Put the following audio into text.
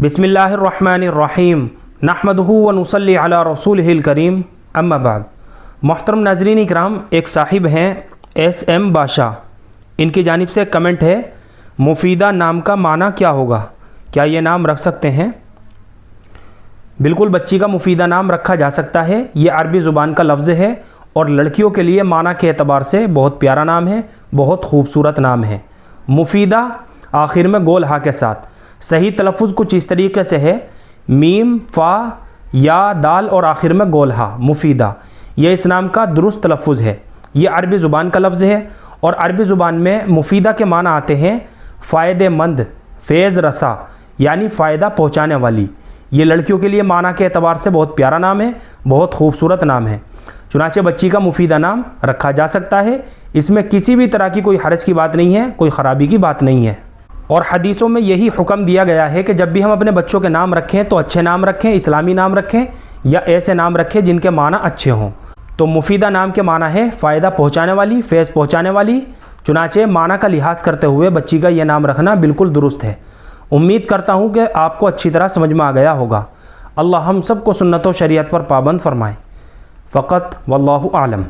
बिस्मिल्लाहिर्रहमानिर्रहीम नहमदुहु व नुसल्ली अला रसूलिहिल करीम अम्मा बाद। मोहतरम नाज़रीन इकराम, एक साहिब हैं SM बादशाह, इनकी जानिब से कमेंट है, मुफीदा नाम का माना क्या होगा, क्या ये नाम रख सकते हैं? बिल्कुल, बच्ची का मुफीदा नाम रखा जा सकता है। ये अरबी ज़ुबान का लफ्ज़ है और लड़कियों के लिए माना के एतबार से बहुत प्यारा नाम है, बहुत खूबसूरत नाम है। मुफीदा आखिर में गोल हा के साथ। सही तलफ़ुज़ कुछ इस तरीके से है, मीम फ़ा या दाल और आखिर में गोल हा, मुफीदा। ये इस नाम का दुरुस्त तलफ़ुज़ है। ये अरबी ज़ुबान का लफ्ज़ है और अरबी ज़ुबान में मुफीदा के माना आते हैं फ़ायदेमंद, फ़ैज़ रसा, यानी फ़ायदा पहुँचाने वाली। ये लड़कियों के लिए माना के एतबार से बहुत प्यारा नाम है, बहुत खूबसूरत नाम है। चुनांचे बच्ची का मुफीदा नाम रखा जा सकता है। इसमें किसी भी तरह की कोई हरज की बात नहीं है, कोई ख़राबी की बात नहीं है। और हदीसों में यही हुक्म दिया गया है कि जब भी हम अपने बच्चों के नाम रखें तो अच्छे नाम रखें, इस्लामी नाम रखें या ऐसे नाम रखें जिनके माना अच्छे हों। तो मुफीदा नाम के माना है फ़ायदा पहुँचाने वाली, फैज़ पहुँचाने वाली। चुनांचे माना का लिहाज करते हुए बच्ची का यह नाम रखना बिल्कुल दुरुस्त है। उम्मीद करता हूँ कि आपको अच्छी तरह समझ में आ गया होगा। अल्लाह हम सबको सुन्नत व शरीयत पर पाबंद फरमाए। फ़क़त वल्लाहु आलम।